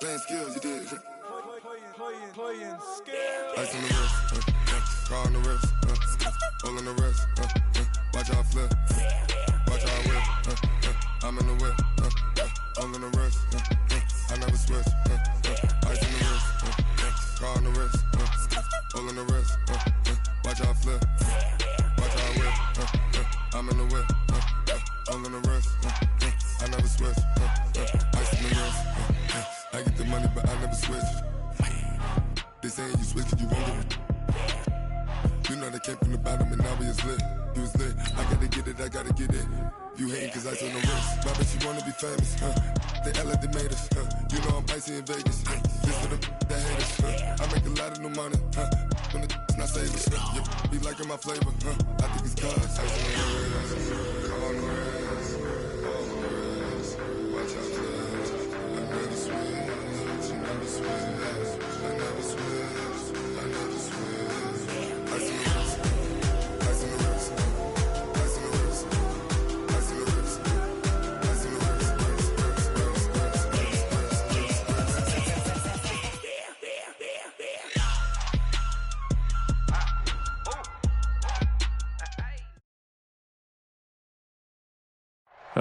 Playing skills, you did. Playing skills. Ice on the wrist, car on the wrist, hole in the wrist, watch how I flip, watch how I whip, I'm in the whip, hole in the wrist, I never switch, ice on the wrist, car on the wrist, hole in the wrist, watch how I flip, watch how I whip, I'm in the whip, hole in the wrist, I never switch, ice on the wrist, I get the money but I never switch. They saying you switch 'cause you won't get it. You know they came from the bottom and now we is lit. You was lit, I gotta get it, I gotta get it. You hating 'cause ice on the wrist. My bitch, you wanna be famous, They act like they made us, You know I'm icy in Vegas, This for the that hate us, I make a lot of new money, When the not savers, Be liking my flavor, I think it's cause ice on the wrist, on the wrist, on the wrist. Watch out, flex. I never switch, you never switch. I never switch, I never switch. Ice on the wrist, ice on the wrist, ice on the wrist, ice on the wrist, ice on the wrist,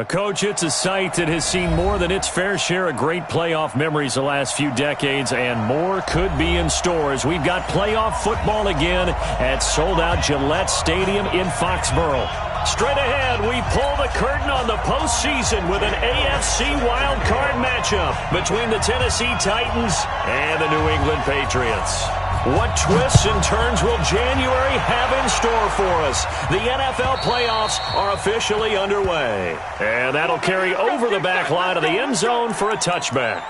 Coach, it's a site that has seen more than its fair share of great playoff memories the last few decades, and more could be in store as we've got playoff football again at sold-out Gillette Stadium in Foxborough. Straight ahead, we pull the curtain on the postseason with an AFC wildcard matchup between the Tennessee Titans and the New England Patriots. What twists and turns will January have in store for us? The NFL playoffs are officially underway. And that'll carry over the back line of the end zone for a touchback.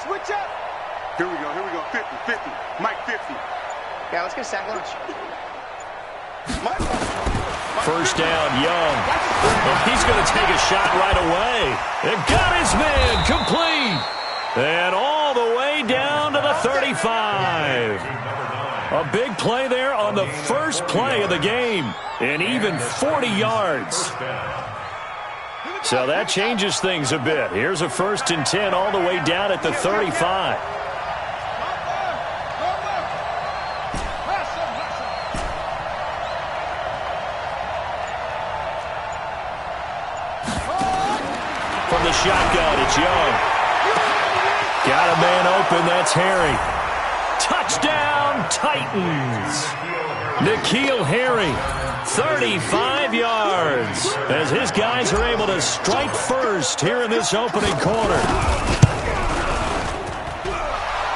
Switch up. Here we go. 50. Mike 50. Yeah, let's get a sack lunch. First down, Young. Well, he's going to take a shot right away. It got his man complete. And all the way down to the 35. A big play there on the first play of the game. And even 40 yards. So that changes things a bit. Here's a 1st and 10 all the way down at the 35. From the shotgun, it's Young. Got a man open, that's Harry. Touchdown, Titans. N'Keal Harry, 35 yards, as his guys are able to strike first here in this opening quarter.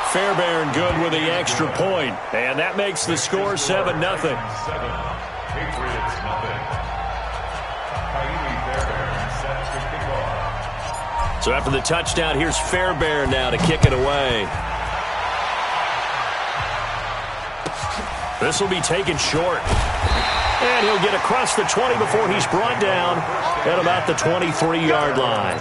Fairbairn good with the extra point, and that makes the score 7-0. So after the touchdown, here's Fairbairn now to kick it away. This will be taken short. And he'll get across the 20 before he's brought down at about the 23-yard line.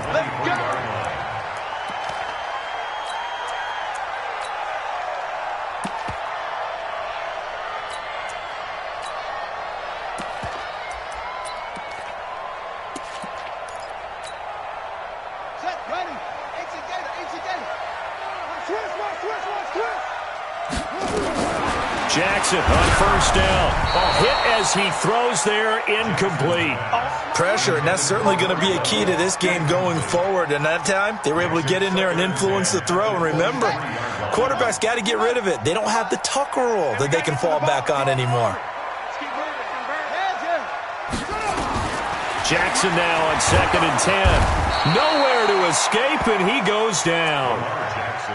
Jackson on first down. A hit as he throws there, incomplete. Pressure, and that's certainly going to be a key to this game going forward. And that time, they were able to get in there and influence the throw. And remember, quarterbacks got to get rid of it. They don't have the Tucker rule that they can fall back on anymore. Jackson now on 2nd and 10. Nowhere to escape, and he goes down.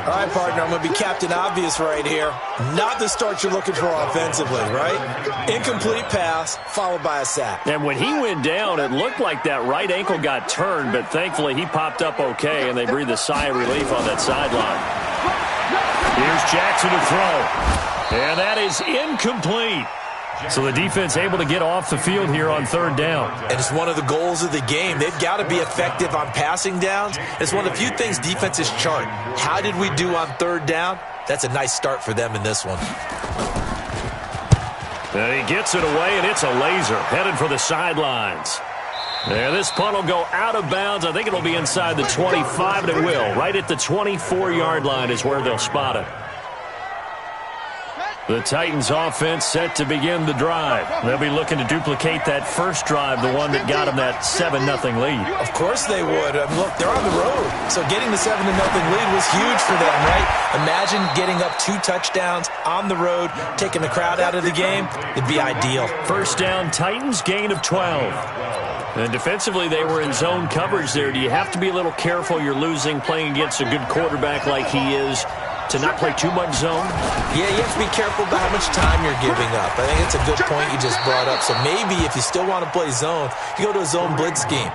All right, partner, I'm going to be Captain Obvious right here. Not the start you're looking for offensively, right? Incomplete pass, followed by a sack. And when he went down, it looked like that right ankle got turned, but thankfully he popped up okay, and they breathed a sigh of relief on that sideline. Here's Jackson to throw. And that is incomplete. So the defense able to get off the field here on third down. And it's one of the goals of the game. They've got to be effective on passing downs. It's one of the few things defenses chart. How did we do on third down? That's a nice start for them in this one. And he gets it away, and it's a laser headed for the sidelines. And this punt will go out of bounds. I think it'll be inside the 25, and it will. Right at the 24-yard line is where they'll spot it. The Titans offense set to begin the drive. They'll be looking to duplicate that first drive, the one that got them that 7-0 lead. Of course they would. Look, they're on the road. So getting the 7-0 lead was huge for them, right? Imagine getting up 2 touchdowns on the road, taking the crowd out of the game. It'd be ideal. First down, Titans, gain of 12. And defensively, they were in zone coverage there. Do you have to be a little careful? You're losing, playing against a good quarterback like he is, to not play too much zone? Yeah, you have to be careful about how much time you're giving up. I think it's a good point you just brought up. So maybe if you still want to play zone, you go to a zone blitz scheme,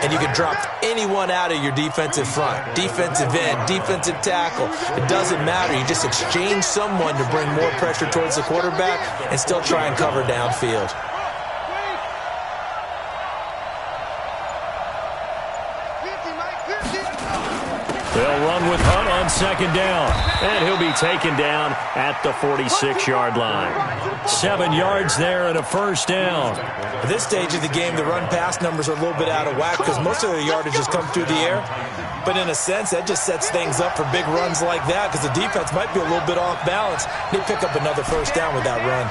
and you can drop anyone out of your defensive front, defensive end, defensive tackle. It doesn't matter. You just exchange someone to bring more pressure towards the quarterback and still try and cover downfield. They'll run with Hunt on second down, and he'll be taken down at the 46-yard line. 7 yards there and a first down. At this stage of the game, the run-pass numbers are a little bit out of whack because most of the yardage has come through the air. But in a sense, that just sets things up for big runs like that because the defense might be a little bit off balance. They pick up another first down with that run.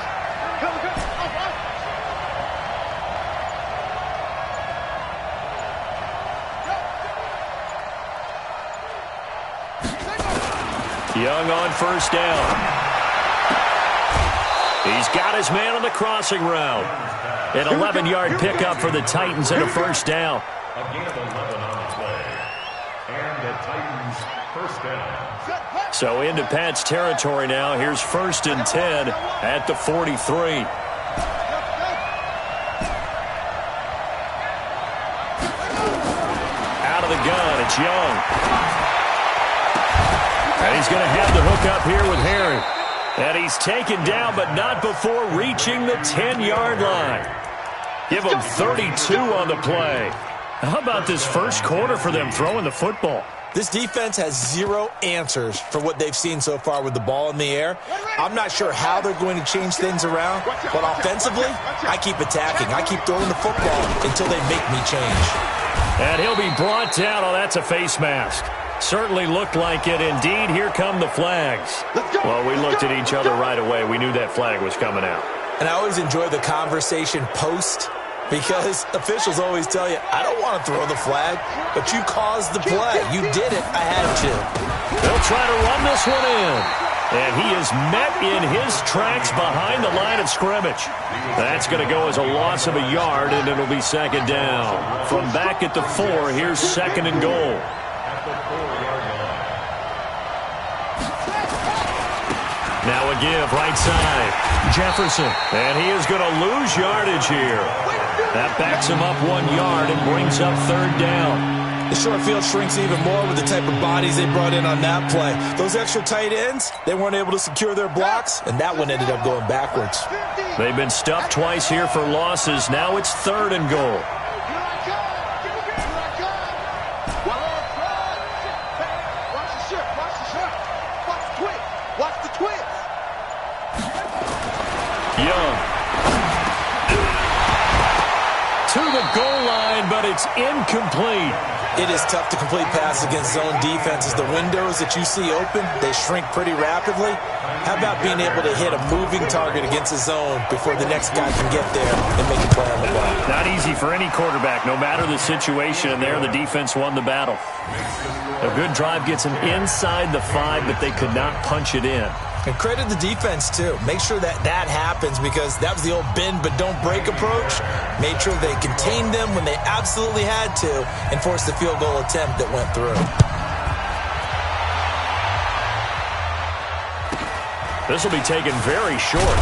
Young on first down. He's got his man on the crossing route. An 11-yard pickup for the Titans and a first down. So into Pat's territory now. Here's 1st and 10 at the 43. Out of the gun, it's Young. And he's going to have the hook up here with Harry. And he's taken down, but not before reaching the 10-yard line. Give him 32 on the play. How about this first quarter for them throwing the football? This defense has 0 answers for what they've seen so far with the ball in the air. I'm not sure how they're going to change things around, but offensively, I keep attacking. I keep throwing the football until they make me change. And he'll be brought down. Oh, that's a face mask. Certainly looked like it. Indeed, here come the flags. Well, we looked at each other right away. We knew that flag was coming out. And I always enjoy the conversation post because officials always tell you, I don't want to throw the flag, but you caused the play. You did it. I had to. They'll try to run this one in. And he is met in his tracks behind the line of scrimmage. That's going to go as a loss of a yard, and it'll be second down. From back at the 4, here's 2nd and goal. Now a give, right side. Jefferson. And he is going to lose yardage here. That backs him up 1 yard and brings up 3rd down. The short field shrinks even more with the type of bodies they brought in on that play. Those extra tight ends, they weren't able to secure their blocks, and that one ended up going backwards. They've been stuffed twice here for losses. Now it's 3rd and goal. Young. To the goal line, but it's incomplete. It is tough to complete passes against zone defenses. The windows that you see open, they shrink pretty rapidly. How about being able to hit a moving target against a zone before the next guy can get there and make a play on the ball? Not easy for any quarterback, no matter the situation. And there, the defense won the battle. A good drive gets them inside the 5, but they could not punch it in. And credit the defense, too. Make sure that that happens because that was the old bend but don't break approach. Made sure they contained them when they absolutely had to and forced the field goal attempt that went through. This will be taken very short.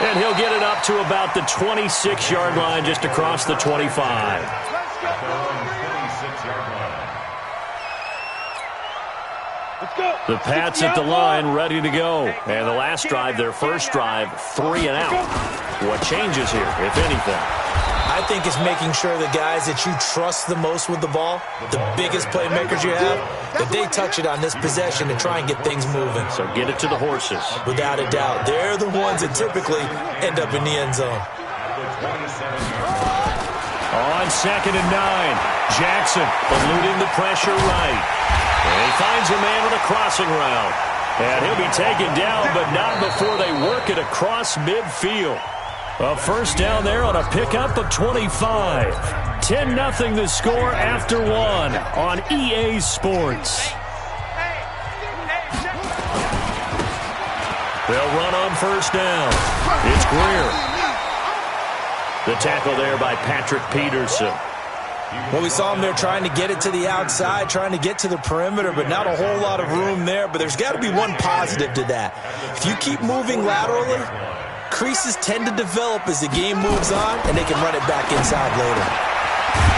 And he'll get it up to about the 26-yard line just across the 25. 26-yard line. The Pats at the line, ready to go. And the last drive, their first drive, 3 and out. What changes here, if anything? I think it's making sure the guys that you trust the most with the ball, the biggest playmakers you have, that they touch it on this possession to try and get things moving. So get it to the horses. Without a doubt. They're the ones that typically end up in the end zone. On 2nd and 9, Jackson eluding the pressure right. And he finds a man with a crossing route. And he'll be taken down, but not before they work it across midfield. A first down there on a pickup of 25. 10-0 the score after 1 on EA Sports. They'll run on first down. It's Greer. The tackle there by Patrick Peterson. Well, we saw him there trying to get it to the outside, trying to get to the perimeter, but not a whole lot of room there. But there's got to be one positive to that. If you keep moving laterally, creases tend to develop as the game moves on, and they can run it back inside later.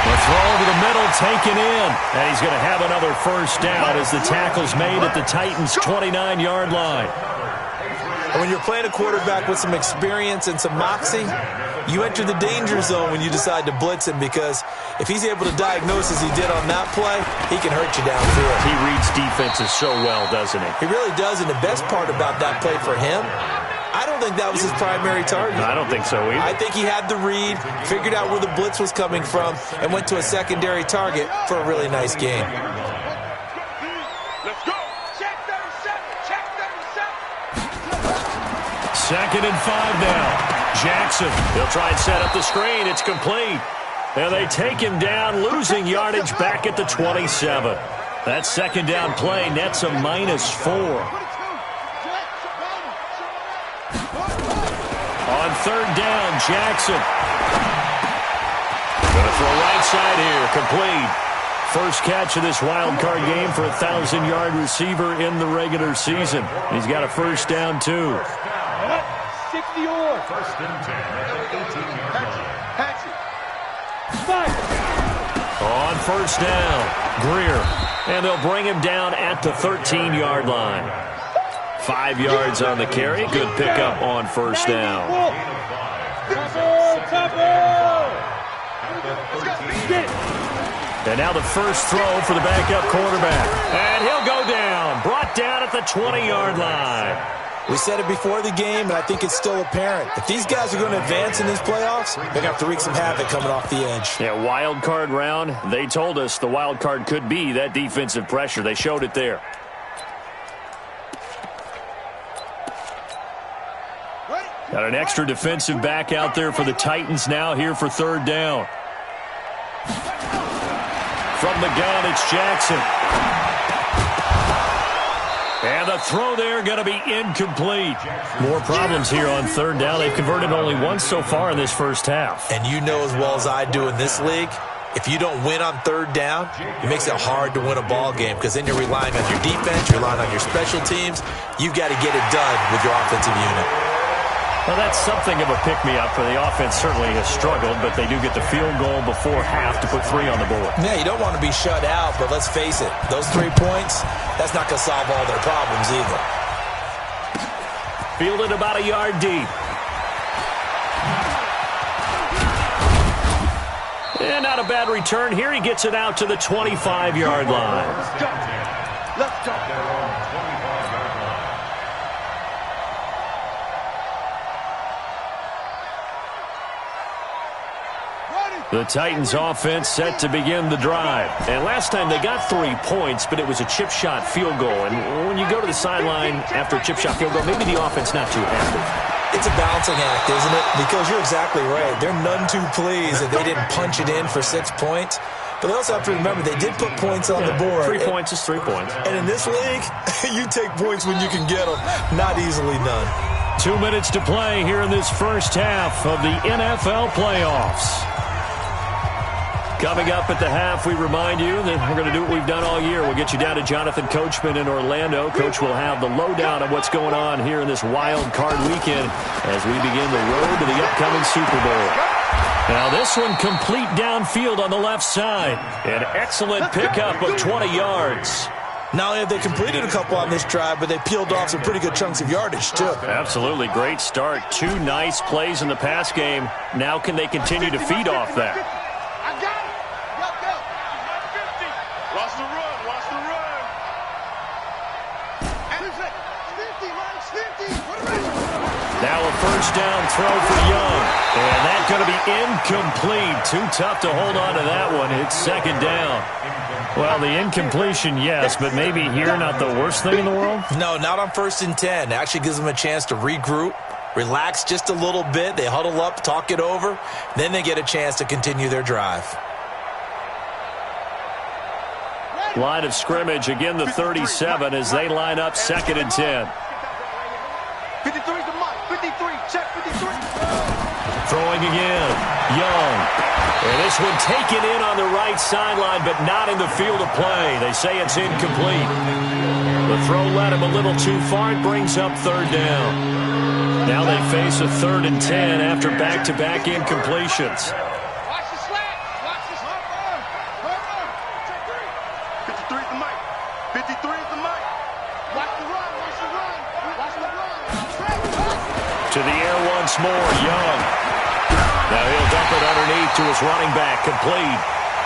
The throw over the middle taken in, and he's going to have another first down as the tackle's made at the Titans' 29-yard line. And when you're playing a quarterback with some experience and some moxie, you enter the danger zone when you decide to blitz him, because if he's able to diagnose as he did on that play, he can hurt you downfield. He reads defenses so well, doesn't he? He really does, and the best part about that play for him, I don't think that was his primary target. I don't think so either. I think he had the read, figured out where the blitz was coming from, and went to a secondary target for a really nice game. Let's go. Check 37. Check 37. 2nd and 5 now. Jackson, he'll try and set up the screen. It's complete. And they take him down, losing yardage back at the 27. That second down play nets a -4. On 3rd down, Jackson. Going to throw right side here, complete. First catch of this wild card game for a 1,000-yard receiver in the regular season. He's got a first down, too. 60 or. First and 10 at the 18-yard line. On first down, Greer. And they'll bring him down at the 13-yard line. 5 yards on the carry. Good pickup on first down. And now the first throw for the backup quarterback. And he'll go down. Brought down at the 20-yard line. We said it before the game, and I think it's still apparent. If these guys are going to advance in these playoffs, they're going to have to wreak some havoc coming off the edge. Yeah, wild card round. They told us the wild card could be that defensive pressure. They showed it there. Got an extra defensive back out there for the Titans now here for 3rd down. From the gun, it's Jackson. And the throw there going to be incomplete. More problems here on 3rd down. They've converted only once so far in this first half. And you know as well as I do in this league, if you don't win on 3rd down, it makes it hard to win a ball game, because then you're relying on your defense, you're relying on your special teams. You've got to get it done with your offensive unit. Well, that's something of a pick-me-up for the offense. Certainly has struggled, but they do get the field goal before half to put 3 on the board. Yeah, you don't want to be shut out, but let's face it, those 3 points, that's not going to solve all their problems either. Fielded about a yard deep. And not a bad return here. He gets it out to the 25-yard line. Let's go. The Titans offense set to begin the drive. And last time they got 3 points, but it was a chip shot field goal. And when you go to the sideline after a chip shot field goal, maybe the offense not too happy. It's a balancing act, isn't it? Because you're exactly right. They're none too pleased that they didn't punch it in for 6 points. But they also have to remember they did put points on the board. 3 points is 3 points. And in this league, you take points when you can get them. Not easily done. 2 minutes to play here in this first half of the NFL playoffs. Coming up at the half, we remind you that we're going to do what we've done all year. We'll get you down to Jonathan Coachman in Orlando. Coach will have the lowdown of what's going on here in this wild card weekend as we begin the road to the upcoming Super Bowl. Now this one complete downfield on the left side. An excellent pickup of 20 yards. Not only have they completed a couple on this drive, but they peeled off some pretty good chunks of yardage, too. Absolutely. Great start. 2 nice plays in the pass game. Now can they continue to feed off that? I got it. Go. Watch the run. Watch the run. And it's 50, Mike, 50. Now a first down throw for Young. And that's going to be incomplete. Too tough to hold on to that one. It's second down. Well, the incompletion, yes, but maybe here not the worst thing in the world? No, not on 1st and 10. It actually gives them a chance to regroup, relax just a little bit. They huddle up, talk it over. Then they get a chance to continue their drive. Line of scrimmage, again the 37 as they line up 2nd and 10. 53 to Mike. 53. Check 53. Throwing again. Young. And this one taken in on the right sideline, but not in the field of play. They say it's incomplete. The throw led him a little too far. It brings up 3rd down. Now they face a 3rd and 10 after back-to-back incompletions. Watch the slant. Watch the slant. 53 is the Mike. 53 is the Mike. Watch the run. Watch the run. Watch the run. To the air once more. Young. Now he'll dump it underneath to his running back, complete.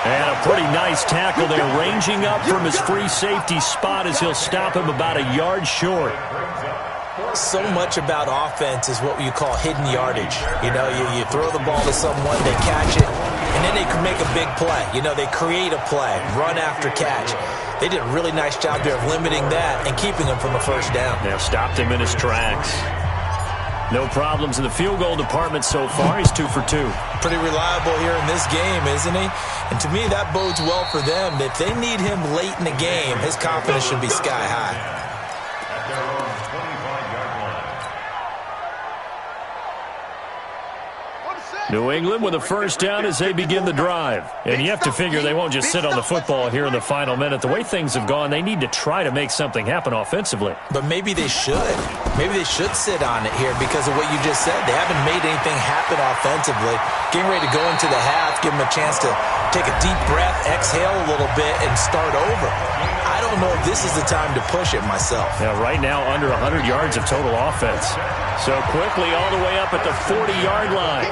And a pretty nice tackle there, ranging up from his free safety spot as he'll stop him about a yard short. So much about offense is what you call hidden yardage. You know, you throw the ball to someone, they catch it, and then they can make a big play. You know, they create a play, run after catch. They did a really nice job there of limiting that and keeping him from a first down. Now stopped him in his tracks. No problems in the field goal department so far. He's 2 for 2. Pretty reliable here in this game, isn't he? And to me, that bodes well for them. If they need him late in the game, his confidence should be sky high. New England with a first down as they begin the drive. And you have to figure they won't just sit on the football here in the final minute. The way things have gone, they need to try to make something happen offensively. But maybe they should. Maybe they should sit on it here because of what you just said. They haven't made anything happen offensively. Getting ready to go into the half, give them a chance to take a deep breath, exhale a little bit, and start over. I don't know if this is the time to push it myself. Yeah, right now under 100 yards of total offense. So quickly all the way up at the 40-yard line.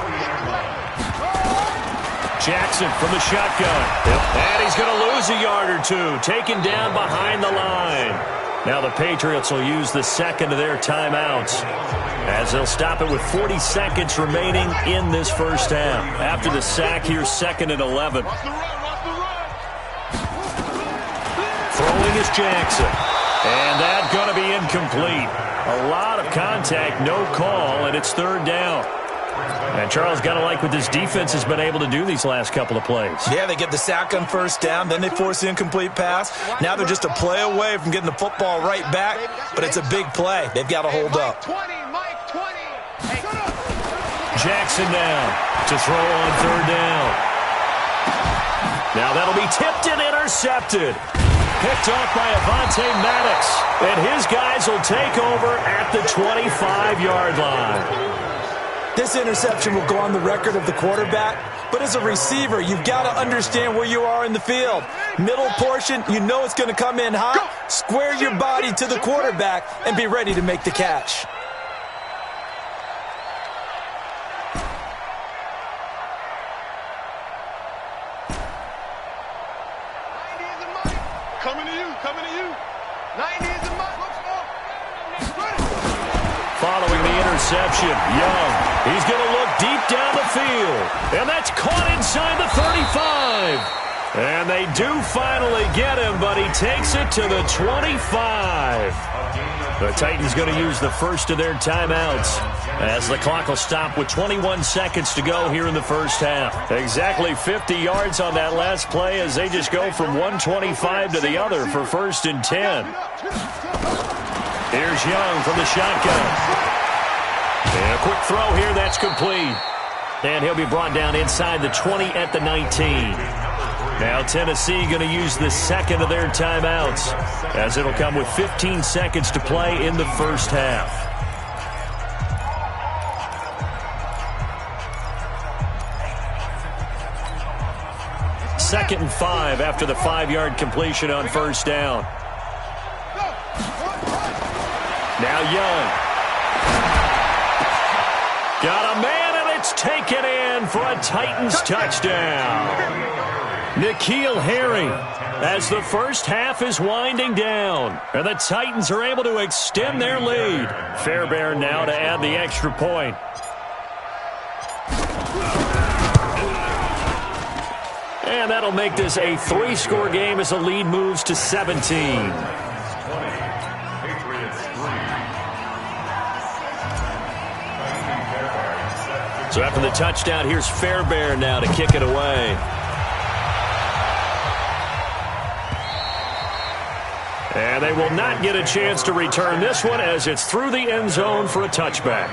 Jackson from the shotgun. And he's going to lose a yard or two. Taken down behind the line. Now the Patriots will use the second of their timeouts as they'll stop it with 40 seconds remaining in this first half. After the sack, here's 2nd and 11. Throwing is Jackson. And that's going to be incomplete. A lot of contact, no call, and it's 3rd down. And Charles, got to like what this defense has been able to do these last couple of plays. Yeah, they get the sack on first down, then they force the incomplete pass. Now they're just a play away from getting the football right back, but it's a big play. They've got to hold up. Jackson now to throw on 3rd down. Now that'll be tipped and intercepted. Picked off by Avonte Maddox. And his guys will take over at the 25-yard line. This interception will go on the record of the quarterback, but as a receiver, you've got to understand where you are in the field. Middle portion, you know it's going to come in hot. Square your body to the quarterback and be ready to make the catch. Coming to you. 90 is the mark. Following the interception, Young. He's going to look deep down the field. And that's caught inside the 35. And they do finally get him, but he takes it to the 25. The Titans going to use the first of their timeouts as the clock will stop with 21 seconds to go here in the first half. Exactly 50 yards on that last play as they just go from 125 to the other for 1st and 10. Here's Young from the shotgun. And a quick throw here, that's complete. And he'll be brought down inside the 20 at the 19. Now Tennessee going to use the second of their timeouts as it'll come with 15 seconds to play in the first half. Second and 5 after the 5-yard completion on first down. Now Young. Got a man, and it's taken in for a Titans touchdown. N'Keal Harry, as the first half is winding down, and the Titans are able to extend their lead. Fairbairn now to add the extra point. And that'll make this a 3-score game as the lead moves to 17. So after the touchdown, here's Fairbairn now to kick it away. And they will not get a chance to return this one as it's through the end zone for a touchback.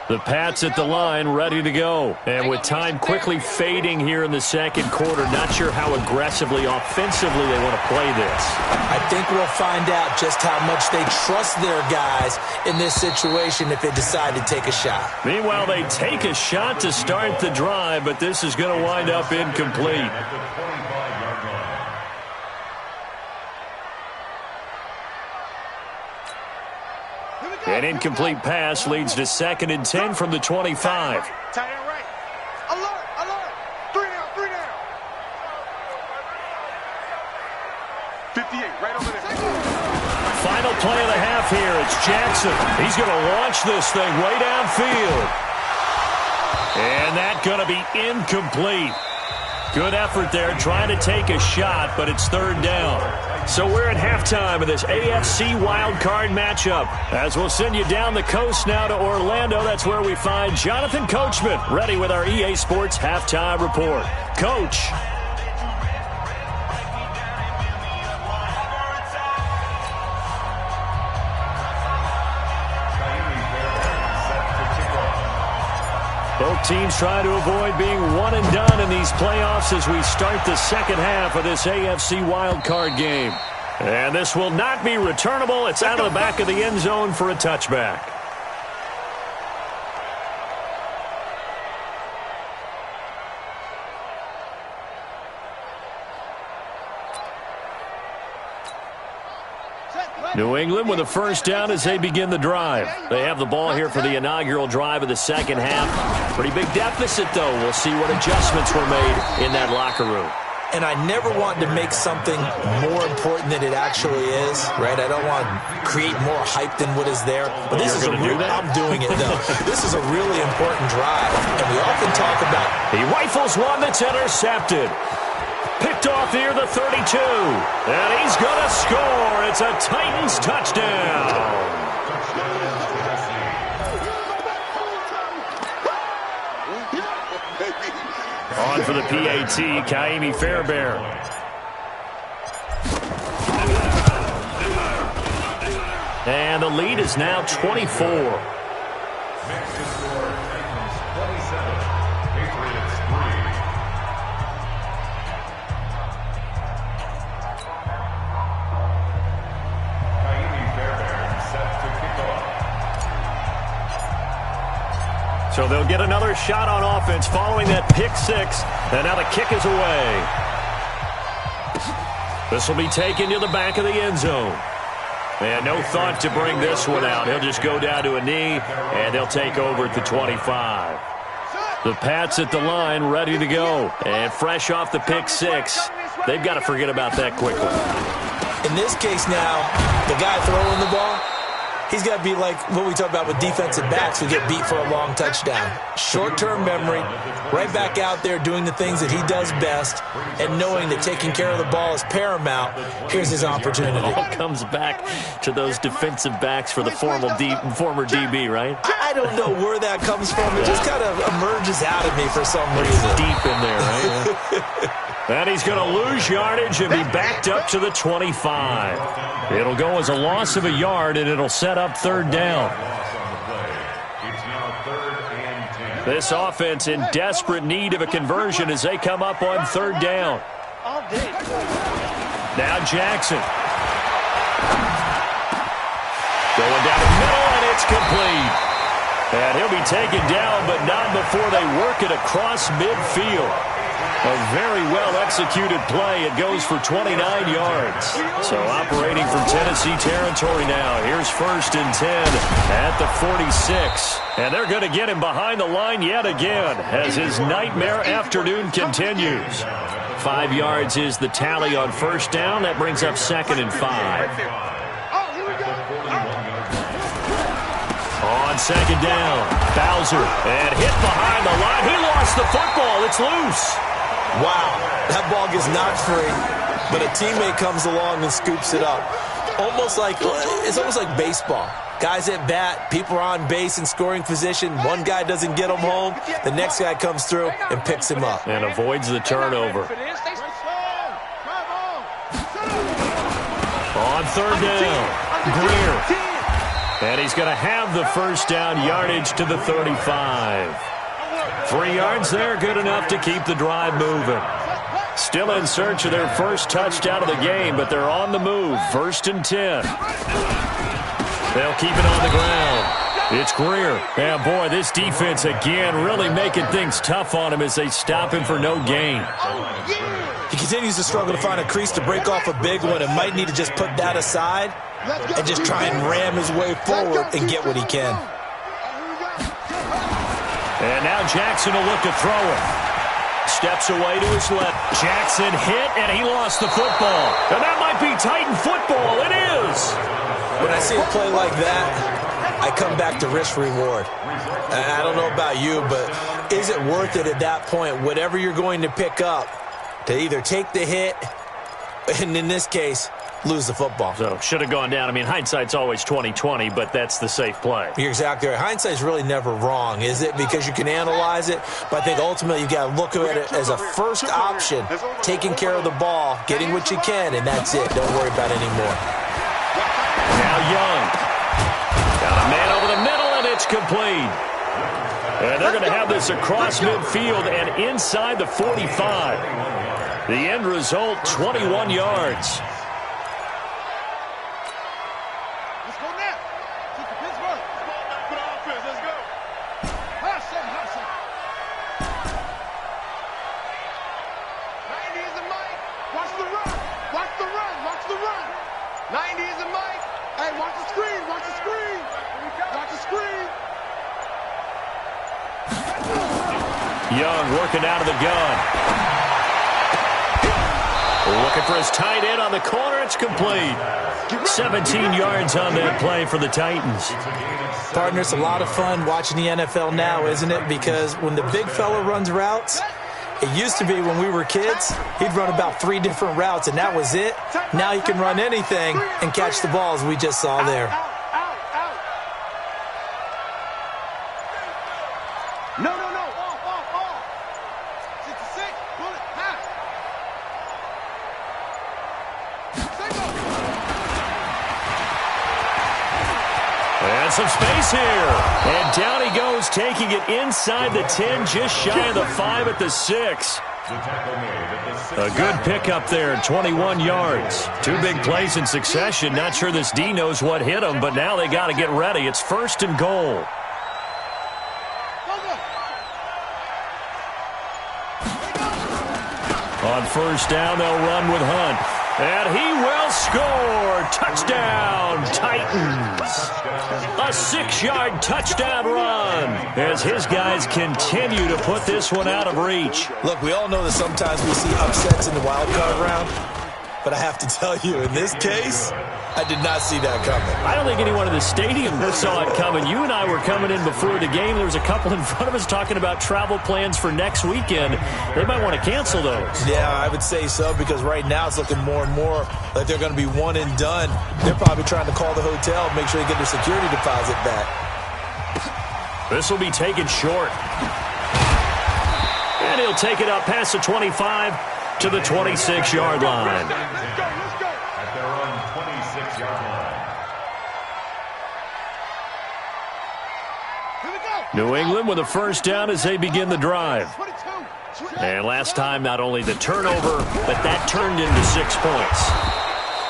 The Pats at the line, ready to go. And with time quickly fading here in the second quarter, not sure how aggressively, offensively they want to play this. I think we'll find out just how much they trust their guys in this situation if they decide to take a shot. Meanwhile, they take a shot to start the drive, but this is going to wind up incomplete. An incomplete pass leads to 2nd and 10 from the 25. Tight end right. Alert, alert. 3 down. 58, right over there. Final play of the half here. It's Jackson. He's going to launch this thing way downfield. And that's going to be incomplete. Good effort there, trying to take a shot, but it's 3rd down. So we're at halftime of this AFC wildcard matchup. As we'll send you down the coast now to Orlando, that's where we find Jonathan Coachman, ready with our EA Sports Halftime Report. Coach. Both teams try to avoid being one and done in these playoffs as we start the second half of this AFC wildcard game. And this will not be returnable. It's out of the back of the end zone for a touchback. New England with a first down as they begin the drive. They have the ball here for the inaugural drive of the second half. Pretty big deficit, though. We'll see what adjustments were made in that locker room. And I never want to make something more important than it actually is, right? I don't want to create more hype than what is there. But this is I'm doing it, though. This is a really important drive. And we often talk about... He rifles one that's intercepted. Picked off near the 32. And he's going to score. It's a Titans touchdown. On for the PAT, Kaimi Fairbairn. And the lead is now 24. So they'll get another shot on offense following that pick six. And now the kick is away. This will be taken to the back of the end zone. And no thought to bring this one out. He'll just go down to a knee, and they'll take over at the 25. The Pats at the line, ready to go. And fresh off the pick six, they've got to forget about that quickly. In this case now, the guy throwing the ball, he's got to be like what we talk about with defensive backs who get beat for a long touchdown. Short-term memory, right back out there doing the things that he does best, and knowing that taking care of the ball is paramount. Here's his opportunity. It all comes back to those defensive backs for the former DB, right? I don't know where that comes from. It just kind of emerges out of me for some reason. Deep in there, right? And he's going to lose yardage and be backed up to the 25. It'll go as a loss of a yard, and it'll set up third down. This offense in desperate need of a conversion as they come up on third down. Now Jackson. Going down the middle, and it's complete. And he'll be taken down, but not before they work it across midfield. A very well-executed play. It goes for 29 yards. So operating from Tennessee territory now. Here's 1st and 10 at the 46. And they're going to get him behind the line yet again as his nightmare afternoon continues. 5 yards is the tally on 1st down. That brings up 2nd and 5. On 2nd down, Bowser, and hit behind the line. He lost the football. It's loose. Wow, that ball gets knocked free, but a teammate comes along and scoops it up. It's almost like baseball. Guys at bat, people are on base in scoring position. One guy doesn't get him home. The next guy comes through and picks him up. And avoids the turnover. On 3rd down, Greer. And he's going to have the 1st down, yardage to the 35. 3 yards there, good enough to keep the drive moving. Still in search of their first touchdown of the game, but they're on the move. 1st and 10. They'll keep it on the ground. It's Greer. And boy, this defense again really making things tough on him as they stop him for no gain. He continues to struggle to find a crease to break off a big one and might need to just put that aside and just try and ram his way forward and get what he can. And now Jackson will look to throw it. Steps away to his left. Jackson hit, and he lost the football. And that might be Titan football. It is. When I see a play like that, I come back to risk-reward. I don't know about you, but is it worth it at that point, whatever you're going to pick up, to either take the hit, and in this case, lose the football? So, should have gone down. I mean, hindsight's always 20/20, but that's the safe play. You're exactly right. Hindsight's really never wrong, is it? Because you can analyze it, but I think ultimately you got to look at it as a first option, taking care of the ball, getting what you can, and that's it. Don't worry about it anymore. Now Young. Got a man over the middle, and it's complete. And they're going to have this across midfield and inside the 45. The end result, 21 yards. Young working out of the gun. Looking for his tight end on the corner. It's complete. 17 yards on that play for the Titans. Partner, it's a lot of fun watching the NFL now, isn't it? Because when the big fella runs routes, it used to be when we were kids, he'd run about 3 different routes, and that was it. Now he can run anything and catch the ball, as we just saw there. Some space here. And down he goes, taking it inside the 10, just shy of the 5 at the 6. A good pickup there, 21 yards. 2 big plays in succession. Not sure this D knows what hit him, but now they got to get ready. It's 1st and goal. On 1st down, they'll run with Hunt. And he will score. Touchdown, Titans. A 6-yard touchdown run as his guys continue to put this one out of reach. Look, we all know that sometimes we see upsets in the wild card round, but I have to tell you, in this case, I did not see that coming. I don't think anyone in the stadium saw it coming. You and I were coming in before the game. There was a couple in front of us talking about travel plans for next weekend. They might want to cancel those. Yeah, I would say so, because right now it's looking more and more like they're going to be one and done. They're probably trying to call the hotel, make sure they get their security deposit back. This will be taken short. And he'll take it up past the 25 to the 26-yard line. At their own 26-yard line. New England with a 1st down as they begin the drive. And last time, not only the turnover, but that turned into 6 points.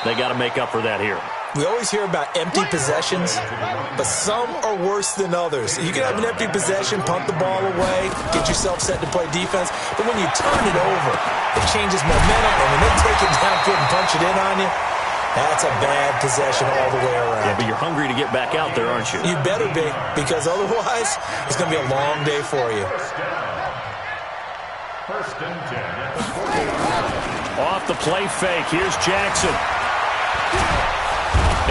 They got to make up for that here. We always hear about empty possessions, but some are worse than others. You can have an empty possession, punt the ball away, get yourself set to play defense, but when you turn it over, it changes momentum, and when they take it downfield and punch it in on you, that's a bad possession all the way around. Yeah, but you're hungry to get back out there, aren't you? You better be, because otherwise, it's going to be a long day for you. First and 10. Off the play fake, here's Jackson.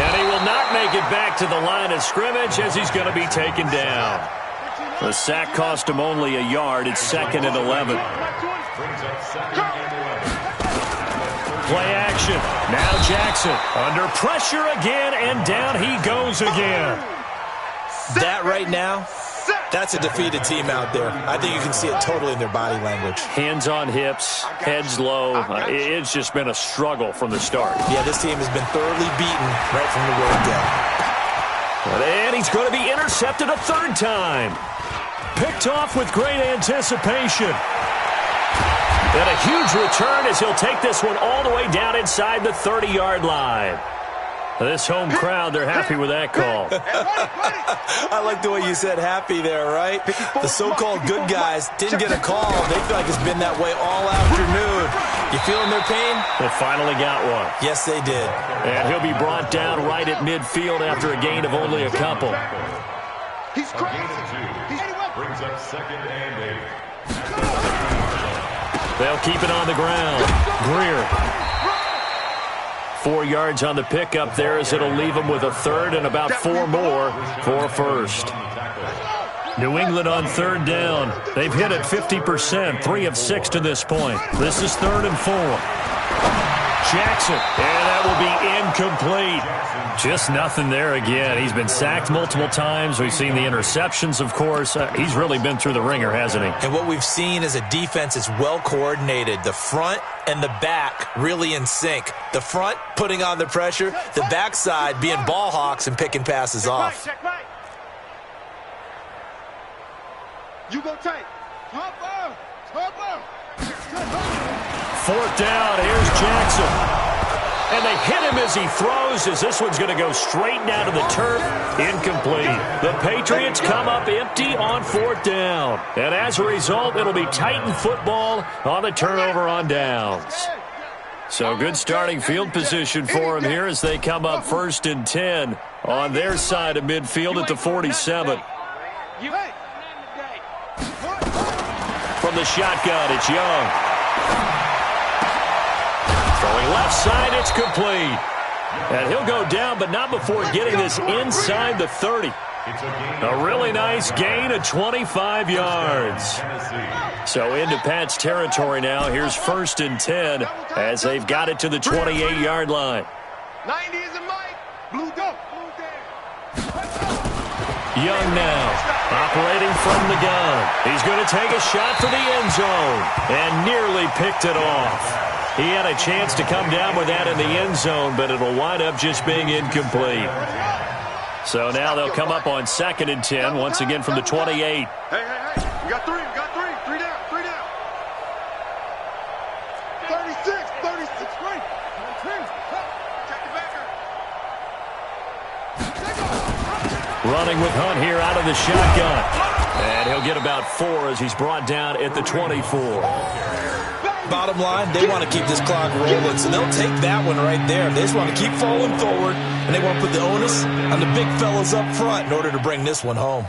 And he will not make it back to the line of scrimmage as he's going to be taken down. The sack cost him only a yard. It's 2nd and 11. Play action. Now Jackson under pressure again, and down he goes again. That right now, that's a defeated team out there. I think you can see it totally in their body language. Hands on hips, heads low. It's just been a struggle from the start. Yeah, this team has been thoroughly beaten right from the word go. And he's going to be intercepted a 3rd time. Picked off with great anticipation. And a huge return as he'll take this one all the way down inside the 30-yard line. This home crowd, they're happy with that call. I like the way you said happy there, right? The so-called good guys didn't get a call. They feel like it's been that way all afternoon. You feeling their pain? They finally got one. Yes, they did. And he'll be brought down right at midfield after a gain of only a couple. He's crazy. Brings up 2nd and 8. They'll keep it on the ground. Greer. 4 yards on the pickup there as it'll leave them with a 3rd and about 4 more for a 1st. New England on 3rd down. They've hit it 50%, 3 of 6 to this point. This is 3rd and 4. Jackson, and that will be incomplete. Just nothing there again. He's been sacked multiple times. We've seen the interceptions, of course. He's really been through the ringer, hasn't he? And what we've seen is a defense that's well coordinated. The front and the back really in sync. The front putting on the pressure, the backside being ball hawks and picking passes off. You go tight. 4th down, here's Jackson. And they hit him as he throws, as this one's going to go straight down to the turf. Incomplete. The Patriots come up empty on 4th down. And as a result, it'll be Titan football on the turnover on downs. So good starting field position for them here as they come up 1st and 10 on their side of midfield at the 47. From the shotgun, it's Young. Throwing left side, it's complete. And he'll go down, but not before getting this inside the 30. A really nice gain of 25 yards. So into Pat's territory now. Here's 1st and 10 as they've got it to the 28-yard line. 90 is a mic. Blue go. Young now, operating from the gun. He's going to take a shot for the end zone and nearly picked it off. He had a chance to come down with that in the end zone, but it'll wind up just being incomplete. So now they'll come up on 2nd and 10, once again from the 28. Hey. We got 3. 3 down. 36. Check the backer. Running with Hunt here out of the shotgun. And he'll get about 4 as he's brought down at the 24. Bottom line, they want to keep this clock rolling, so they'll take that one right there. They just want to keep falling forward, and they want to put the onus on the big fellas up front in order to bring this one home.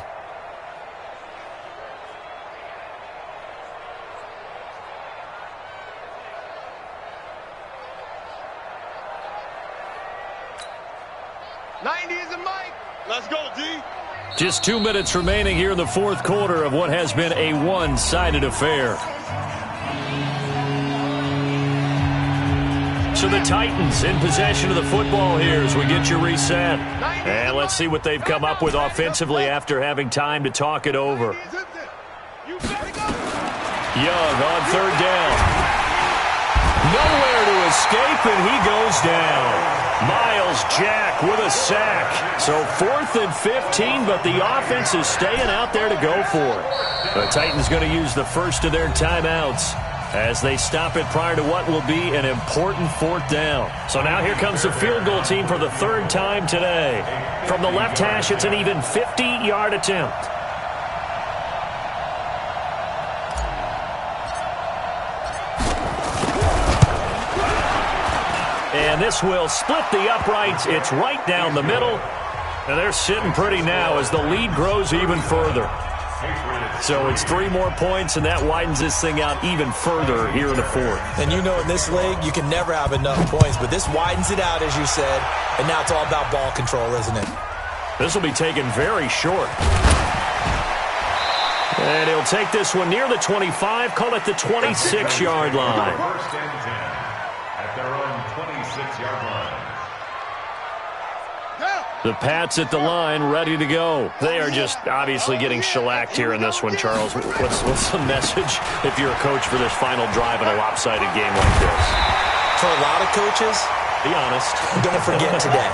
Let's go, D. Just 2 minutes remaining here in the 4th quarter of what has been a one-sided affair. So the Titans in possession of the football here as we get you reset. And let's see what they've come up with offensively after having time to talk it over. Young on 3rd down. Nowhere to escape, and he goes down. Miles Jack with a sack. So 4th and 15, but the offense is staying out there to go for it. The Titans going to use the first of their timeouts. as they stop it prior to what will be an important 4th down. So now here comes the field goal team for the 3rd time today. From the left hash, it's an even 50-yard attempt. And this will split the uprights. It's right down the middle. And they're sitting pretty now as the lead grows even further. So it's 3 more points, and that widens this thing out even further here in the 4th. And you know in this league, you can never have enough points, but this widens it out, as you said, and now it's all about ball control, isn't it? This will be taken very short. And he'll take this one near the 25, call it the 26-yard line. First and 10 at their own 26-yard line. The Pats at the line, ready to go. They are just obviously getting shellacked here in this one, Charles. What's the message if you're a coach for this final drive in a lopsided game like this? For a lot of coaches, be honest. Don't forget today.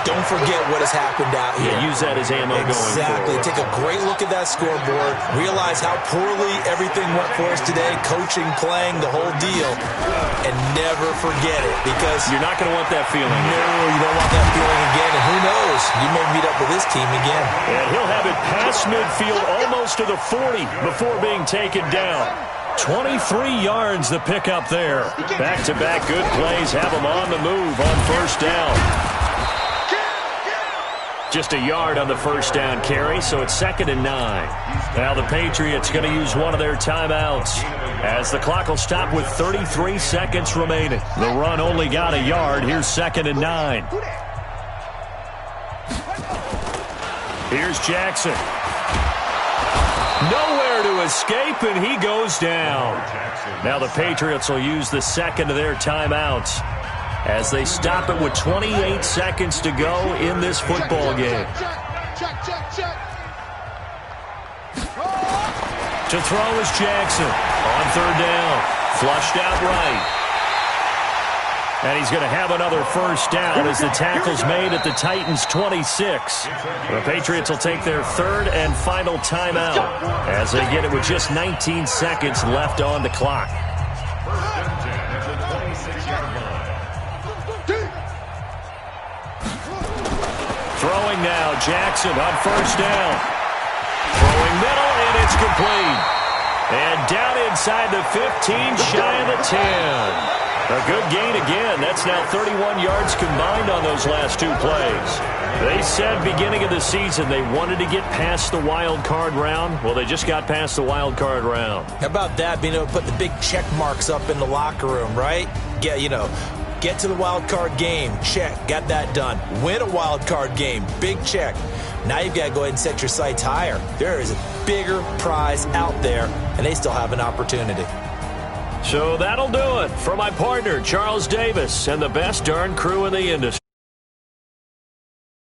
Don't forget what has happened out here. Yeah, use that as ammo going forward. Exactly. Take a great look at that scoreboard. Realize how poorly everything went for us today. Coaching, playing, the whole deal. And never forget it, because you're not going to want that feeling. No, you don't want that feeling again. And who knows? You may meet up with this team again. And he'll have it past midfield almost to the 40 before being taken down. 23 yards the pickup there. Back-to-back good plays have them on the move on 1st down. Just a yard on the 1st down carry, so it's 2nd and 9. Now the Patriots going to use one of their timeouts as the clock will stop with 33 seconds remaining. The run only got a yard. Here's 2nd and 9. Here's Jackson. Nowhere to escape, and he goes down. Now the Patriots will use the 2nd of their timeouts as they stop it with 28 seconds to go in this football game. To throw is Jackson on 3rd down. Flushed out right. And he's going to have another 1st down as the tackle's made at the Titans' 26. The Patriots will take their 3rd and final timeout as they get it with just 19 seconds left on the clock. Throwing now, Jackson on 1st down. Throwing middle, and it's complete. And down inside the 15, shy of the 10. A good gain again. That's now 31 yards combined on those last 2 plays. They said beginning of the season they wanted to get past the wild card round. Well, they just got past the wild card round. How about that, being able to put the big check marks up in the locker room, right? Get to the wild card game. Check. Got that done. Win a wild card game. Big check. Now you've got to go ahead and set your sights higher. There is a bigger prize out there, and they still have an opportunity. So that'll do it for my partner, Charles Davis, and the best darn crew in the industry.